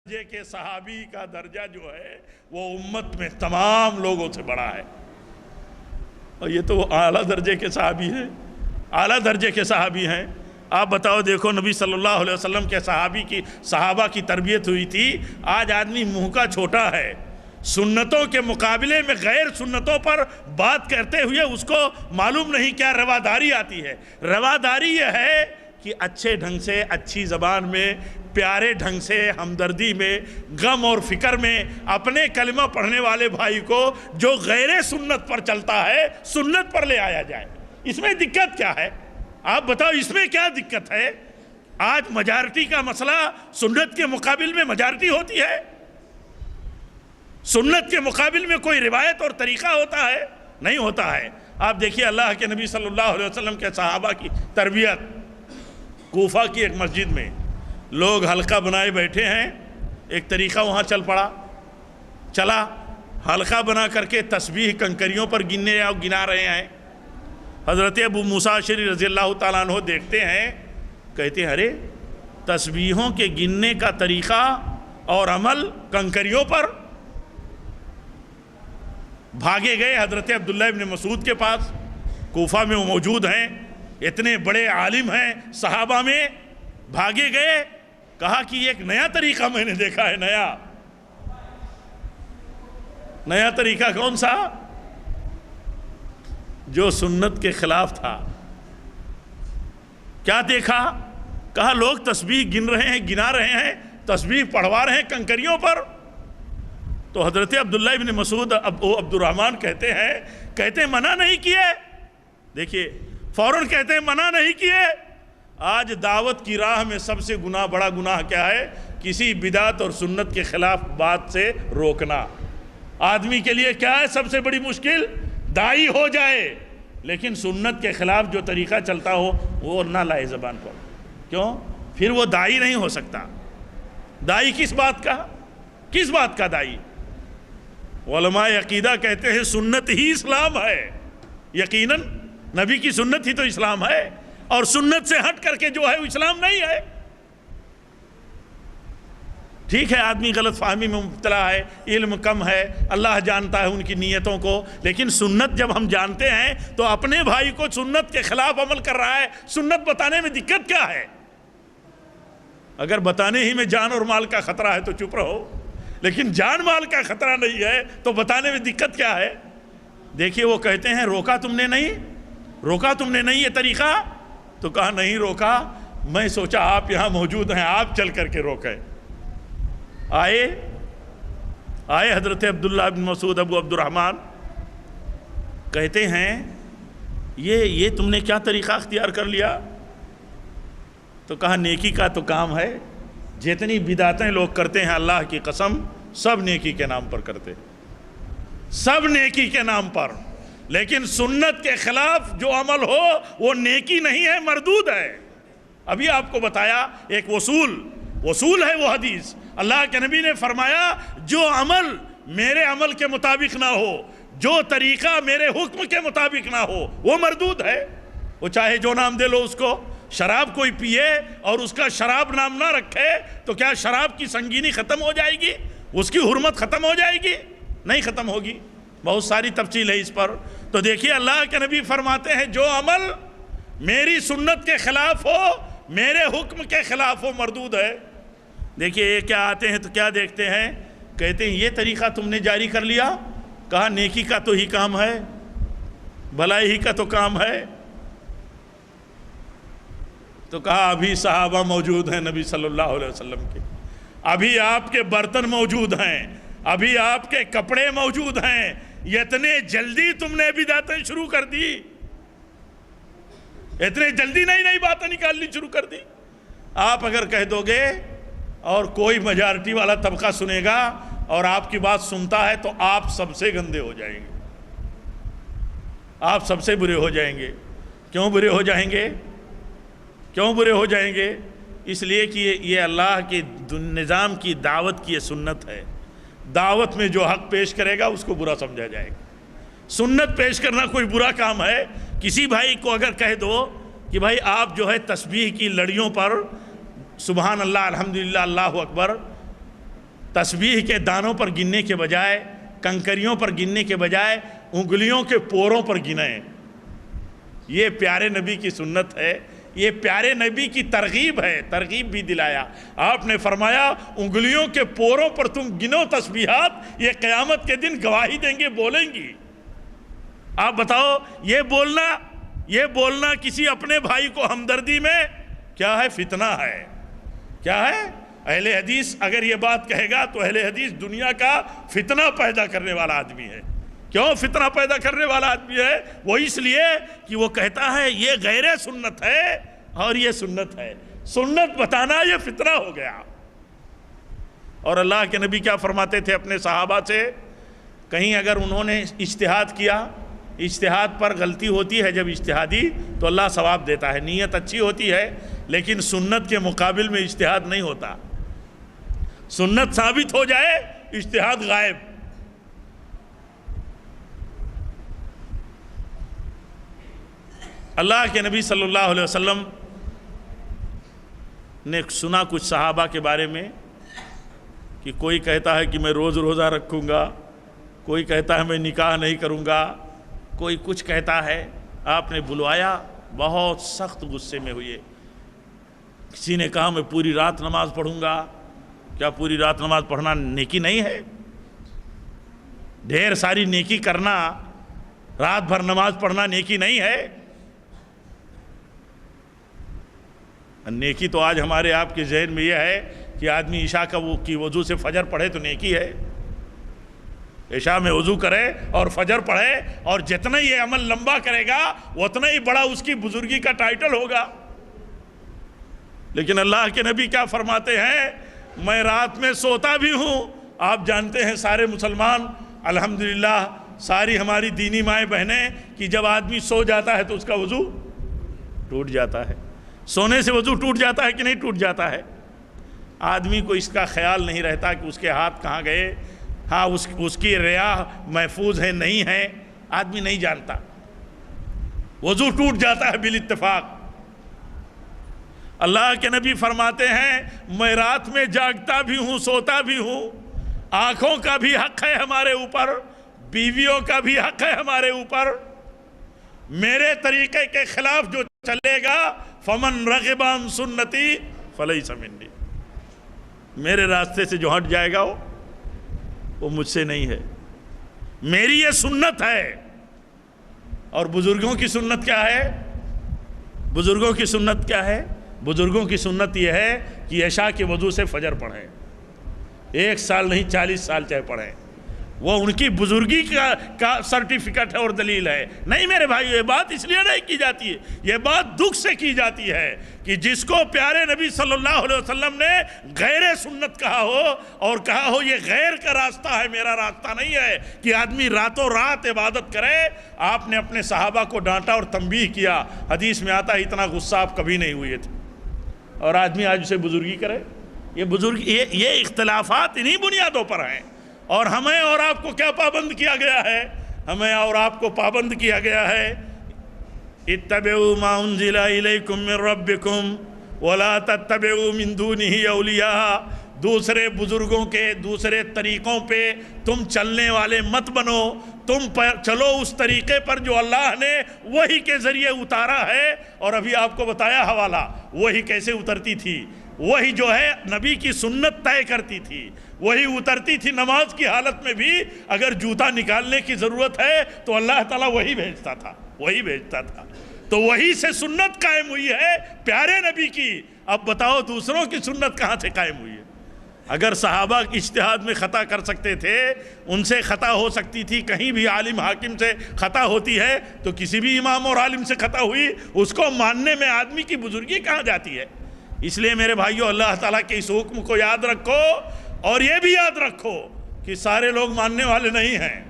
درجے کے صحابی کا درجہ جو ہے وہ امت میں تمام لوگوں سے بڑا ہے، اور یہ تو اعلیٰ درجے کے صحابی ہیں، اعلیٰ درجے کے صحابی ہیں۔ آپ بتاؤ، دیکھو نبی صلی اللہ علیہ وسلم کے صحابہ کی تربیت ہوئی تھی۔ آج آدمی منہ کا چھوٹا ہے، سنتوں کے مقابلے میں غیر سنتوں پر بات کرتے ہوئے اس کو معلوم نہیں کیا رواداری آتی ہے۔ رواداری یہ ہے کہ اچھے ڈھنگ سے، اچھی زبان میں، پیارے ڈھنگ سے، ہمدردی میں، غم اور فکر میں اپنے کلمہ پڑھنے والے بھائی کو جو غیر سنت پر چلتا ہے سنت پر لے آیا جائے۔ اس میں دقت کیا ہے؟ آپ بتاؤ، اس میں کیا دقت ہے؟ آج میجارٹی کا مسئلہ، سنت کے مقابل میں میجارٹی ہوتی ہے؟ سنت کے مقابل میں کوئی روایت اور طریقہ ہوتا ہے؟ نہیں ہوتا ہے۔ آپ دیکھیے اللہ کے نبی صلی اللہ علیہ وسلم کے صحابہ کی تربیت۔ کوفہ کی ایک مسجد میں لوگ حلقہ بنائے بیٹھے ہیں، ایک طریقہ وہاں چلا حلقہ بنا کر کے تسبیح کنکریوں پر گنا رہے ہیں۔ حضرت ابو موسیٰ اشعری رضی اللہ تعالیٰ عنہ دیکھتے ہیں، کہتے ہیں ارے تسبیحوں کے گننے کا طریقہ اور عمل کنکریوں پر۔ بھاگے گئے حضرت عبداللہ ابن مسعود کے پاس، کوفہ میں وہ موجود ہیں، اتنے بڑے عالم ہیں صحابہ میں، بھاگے گئے، کہا کہ ایک نیا طریقہ میں نے دیکھا ہے۔ نیا طریقہ کون سا؟ جو سنت کے خلاف تھا۔ کیا دیکھا؟ کہا لوگ تسبیح گنا رہے ہیں، تسبیح پڑھوا رہے ہیں کنکریوں پر۔ تو حضرت عبداللہ ابن مسعود عبد الرحمن کہتے ہیں منع نہیں کیے۔ دیکھیے فوراً کہتے ہیں منع نہیں کیے۔ آج دعوت کی راہ میں سب سے بڑا گناہ کیا ہے؟ کسی بدعت اور سنت کے خلاف بات سے روکنا۔ آدمی کے لیے کیا ہے سب سے بڑی مشکل؟ داعی ہو جائے لیکن سنت کے خلاف جو طریقہ چلتا ہو وہ نہ لائے زبان پر۔ کیوں؟ پھر وہ داعی نہیں ہو سکتا۔ داعی کس بات کا داعی؟ علماء عقیدہ کہتے ہیں سنت ہی اسلام ہے۔ یقیناً نبی کی سنت ہی تو اسلام ہے، اور سنت سے ہٹ کر کے جو ہے وہ اسلام نہیں ہے۔ ٹھیک ہے آدمی غلط فہمی میں مبتلا ہے، علم کم ہے، اللہ جانتا ہے ان کی نیتوں کو، لیکن سنت جب ہم جانتے ہیں تو اپنے بھائی کو سنت کے خلاف عمل کر رہا ہے، سنت بتانے میں دقت کیا ہے؟ اگر بتانے ہی میں جان اور مال کا خطرہ ہے تو چپ رہو، لیکن جان مال کا خطرہ نہیں ہے تو بتانے میں دقت کیا ہے؟ دیکھیے وہ کہتے ہیں روکا تم نے نہیں یہ طریقہ؟ تو کہا نہیں روکا، میں سوچا آپ یہاں موجود ہیں، آپ چل کر کے روکے۔ آئے حضرت عبداللہ بن مسعود ابو عبد الرحمن، کہتے ہیں یہ تم نے کیا طریقہ اختیار کر لیا؟ تو کہا نیکی کا تو کام ہے، جتنی بدعتیں لوگ کرتے ہیں اللہ کی قسم سب نیکی کے نام پر کرتے، سب نیکی کے نام پر، لیکن سنت کے خلاف جو عمل ہو وہ نیکی نہیں ہے، مردود ہے۔ ابھی آپ کو بتایا ایک وصول ہے وہ حدیث، اللہ کے نبی نے فرمایا جو عمل میرے عمل کے مطابق نہ ہو، جو طریقہ میرے حکم کے مطابق نہ ہو وہ مردود ہے۔ وہ چاہے جو نام دے لو اس کو، شراب کوئی پیے اور اس کا شراب نام نہ رکھے تو کیا شراب کی سنگینی ختم ہو جائے گی؟ اس کی حرمت ختم ہو جائے گی؟ نہیں ختم ہوگی۔ بہت ساری تفصیل ہے اس پر۔ تو دیکھیے اللہ کے نبی فرماتے ہیں جو عمل میری سنت کے خلاف ہو، میرے حکم کے خلاف ہو، مردود ہے۔ دیکھیے یہ کیا آتے ہیں تو کیا دیکھتے ہیں، کہتے ہیں یہ طریقہ تم نے جاری کر لیا؟ کہا نیکی کا تو ہی کام ہے، بھلائی ہی کا تو کام ہے۔ تو کہا ابھی صحابہ موجود ہیں نبی صلی اللہ علیہ وسلم کے، ابھی آپ کے برتن موجود ہیں، ابھی آپ کے کپڑے موجود ہیں، اتنے جلدی تم نے بدعتیں شروع کر دی، اتنے جلدی نئی باتیں نکالنی شروع کر دی۔ آپ اگر کہہ دو گے اور کوئی میجارٹی والا طبقہ سنے گا اور آپ کی بات سنتا ہے تو آپ سب سے گندے ہو جائیں گے، آپ سب سے برے ہو جائیں گے۔ کیوں برے ہو جائیں گے؟ اس لیے کہ یہ اللہ کے نظام کی دعوت کی یہ سنت ہے۔ دعوت میں جو حق پیش کرے گا اس کو برا سمجھا جائے گا۔ سنت پیش کرنا کوئی برا کام ہے؟ کسی بھائی کو اگر کہہ دو کہ بھائی آپ جو ہے تسبیح کی لڑیوں پر سبحان اللہ الحمدللہ اللہ اکبر تسبیح کے دانوں پر گننے کے بجائے، کنکریوں پر گننے کے بجائے انگلیوں کے پوروں پر گنیں۔ یہ پیارے نبی کی سنت ہے، یہ پیارے نبی کی ترغیب ہے، ترغیب بھی دلایا۔ آپ نے فرمایا انگلیوں کے پوروں پر تم گنو تسبیحات، یہ قیامت کے دن گواہی دیں گے، بولیں گی۔ آپ بتاؤ یہ بولنا کسی اپنے بھائی کو ہمدردی میں کیا ہے؟ فتنہ ہے، کیا ہے؟ اہل حدیث اگر یہ بات کہے گا تو اہل حدیث دنیا کا فتنہ پیدا کرنے والا آدمی ہے۔ کیوں فتنہ پیدا کرنے والا آدمی ہے؟ وہ اس لیے کہ وہ کہتا ہے یہ غیر سنت ہے اور یہ سنت ہے، سنت بتانا یہ فتنہ ہو گیا۔ اور اللہ کے نبی کیا فرماتے تھے اپنے صحابہ سے؟ کہیں اگر انہوں نے اجتہاد کیا، اجتہاد پر غلطی ہوتی ہے جب اجتہادی، تو اللہ ثواب دیتا ہے، نیت اچھی ہوتی ہے، لیکن سنت کے مقابل میں اجتہاد نہیں ہوتا۔ سنت ثابت ہو جائے، اجتہاد غائب۔ اللہ کے نبی صلی اللہ علیہ وسلم نے سنا کچھ صحابہ کے بارے میں کہ کوئی کہتا ہے کہ میں روزہ رکھوں گا، کوئی کہتا ہے میں نکاح نہیں کروں گا، کوئی کچھ کہتا ہے۔ آپ نے بلوایا، بہت سخت غصے میں ہوئے۔ کسی نے کہا میں پوری رات نماز پڑھوں گا۔ کیا پوری رات نماز پڑھنا نیکی نہیں ہے؟ ڈھیر ساری نیکی کرنا، رات بھر نماز پڑھنا نیکی نہیں ہے؟ نیکی تو آج ہمارے آپ کے ذہن میں یہ ہے کہ آدمی عشاء کی وضو سے فجر پڑھے تو نیکی ہے۔ عشاء میں وضو کرے اور فجر پڑھے، اور جتنا یہ عمل لمبا کرے گا اتنا ہی بڑا اس کی بزرگی کا ٹائٹل ہوگا۔ لیکن اللہ کے نبی کیا فرماتے ہیں؟ میں رات میں سوتا بھی ہوں۔ آپ جانتے ہیں سارے مسلمان الحمدللہ، ساری ہماری دینی مائیں بہنیں، کہ جب آدمی سو جاتا ہے تو اس کا وضو ٹوٹ جاتا ہے۔ سونے سے وضو ٹوٹ جاتا ہے کہ نہیں ٹوٹ جاتا ہے؟ آدمی کو اس کا خیال نہیں رہتا کہ اس کے ہاتھ کہاں گئے، ہاں اس کی ریا محفوظ ہے نہیں ہے، آدمی نہیں جانتا، وضو ٹوٹ جاتا ہے بالاتفاق۔ اللہ کے نبی فرماتے ہیں میں رات میں جاگتا بھی ہوں، سوتا بھی ہوں، آنکھوں کا بھی حق ہے ہمارے اوپر، بیویوں کا بھی حق ہے ہمارے اوپر۔ میرے طریقے کے خلاف جو چلے گا فمن رغب عن سنتی فلیس منی، میرے راستے سے جو ہٹ جائے گا وہ مجھ سے نہیں ہے۔ میری یہ سنت ہے۔ اور بزرگوں کی سنت کیا ہے؟ بزرگوں کی سنت کیا ہے؟ بزرگوں کی سنت یہ ہے کہ عشاء کے وضو سے فجر پڑھیں، 1 سال نہیں 40 سال چاہے پڑھیں، وہ ان کی بزرگی کا سرٹیفکیٹ ہے اور دلیل ہے۔ نہیں میرے بھائی، یہ بات اس لیے نہیں کی جاتی ہے، یہ بات دکھ سے کی جاتی ہے کہ جس کو پیارے نبی صلی اللہ علیہ وسلم نے غیر سنت کہا ہو، اور کہا ہو یہ غیر کا راستہ ہے، میرا راستہ نہیں ہے کہ آدمی راتوں رات عبادت کرے۔ آپ نے اپنے صحابہ کو ڈانٹا اور تنبیہ کیا۔ حدیث میں آتا ہے اتنا غصہ آپ کبھی نہیں ہوئے تھے، اور آدمی آج اسے بزرگی کرے۔ یہ اختلافات انہی بنیادوں پر ہیں۔ اور ہمیں اور آپ کو کیا پابند کیا گیا ہے؟ ہمیں اور آپ کو پابند کیا گیا ہے اتبعوا ما انزل الیکم من ربکم ولا تتبعوا من دونہ اولیاء، دوسرے بزرگوں کے دوسرے طریقوں پہ تم چلنے والے مت بنو، تم چلو اس طریقے پر جو اللہ نے وحی کے ذریعے اتارا ہے۔ اور ابھی آپ کو بتایا حوالہ، وحی کیسے اترتی تھی۔ وہی جو ہے نبی کی سنت طے کرتی تھی، وہی اترتی تھی نماز کی حالت میں بھی۔ اگر جوتا نکالنے کی ضرورت ہے تو اللہ تعالیٰ وہی بھیجتا تھا، وہی بھیجتا تھا۔ تو وہی سے سنت قائم ہوئی ہے پیارے نبی کی۔ اب بتاؤ دوسروں کی سنت کہاں سے قائم ہوئی ہے؟ اگر صحابہ اجتہاد میں خطا کر سکتے تھے، ان سے خطا ہو سکتی تھی، کہیں بھی عالم حاکم سے خطا ہوتی ہے تو کسی بھی امام اور عالم سے خطا ہوئی، اس کو ماننے میں آدمی کی بزرگی کہاں جاتی ہے؟ اس لیے میرے بھائیو، اللہ تعالیٰ کے اس حکم کو یاد رکھو، اور یہ بھی یاد رکھو کہ سارے لوگ ماننے والے نہیں ہیں۔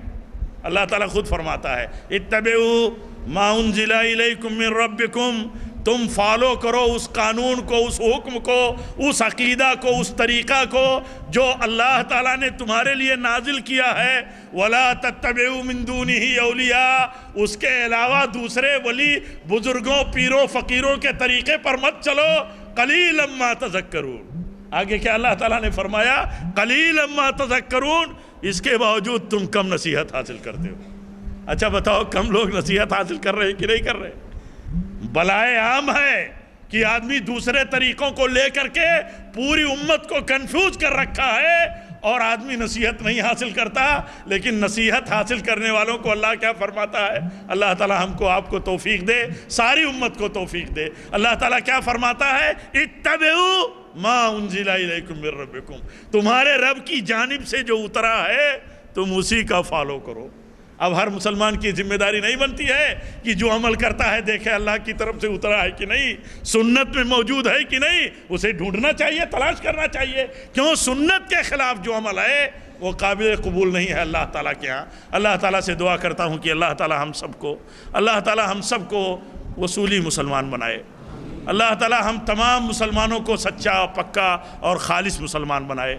اللہ تعالیٰ خود فرماتا ہے اتبعوا ما انزل الیکم من ربکم، تم فالو کرو اس قانون کو، اس حکم کو، اس عقیدہ کو، اس طریقہ کو جو اللہ تعالیٰ نے تمہارے لیے نازل کیا ہے۔ ولا تتبعوا من دونہ اولیاء، اس کے علاوہ دوسرے ولی بزرگوں پیروں فقیروں کے طریقے پر مت چلو۔ قلیلا ما تذکرون، آگے کیا اللہ تعالیٰ نے فرمایا؟ قلیلا ما تذکرون، اس کے باوجود تم کم نصیحت حاصل کرتے ہو۔ اچھا بتاؤ، کم لوگ نصیحت حاصل کر رہے ہیں کہ نہیں کر رہے؟ بلائے عام ہے کہ آدمی دوسرے طریقوں کو لے کر کے پوری امت کو کنفیوز کر رکھا ہے، اور آدمی نصیحت نہیں حاصل کرتا۔ لیکن نصیحت حاصل کرنے والوں کو اللہ کیا فرماتا ہے؟ اللہ تعالیٰ ہم کو آپ کو توفیق دے، ساری امت کو توفیق دے۔ اللہ تعالیٰ کیا فرماتا ہے؟ اتبعوا ما انزل الیکم من ربکم، تمہارے رب کی جانب سے جو اترا ہے تم اسی کا فالو کرو۔ اب ہر مسلمان کی ذمہ داری نہیں بنتی ہے کہ جو عمل کرتا ہے دیکھے اللہ کی طرف سے اترا ہے کہ نہیں، سنت میں موجود ہے کہ نہیں، اسے ڈھونڈنا چاہیے، تلاش کرنا چاہیے۔ کیوں؟ سنت کے خلاف جو عمل ہے وہ قابل قبول نہیں ہے اللہ تعالیٰ کے ہاں۔ اللہ تعالیٰ سے دعا کرتا ہوں کہ اللہ تعالیٰ ہم سب کو وصولی مسلمان بنائے۔ اللہ تعالیٰ ہم تمام مسلمانوں کو سچا، پکا اور خالص مسلمان بنائے۔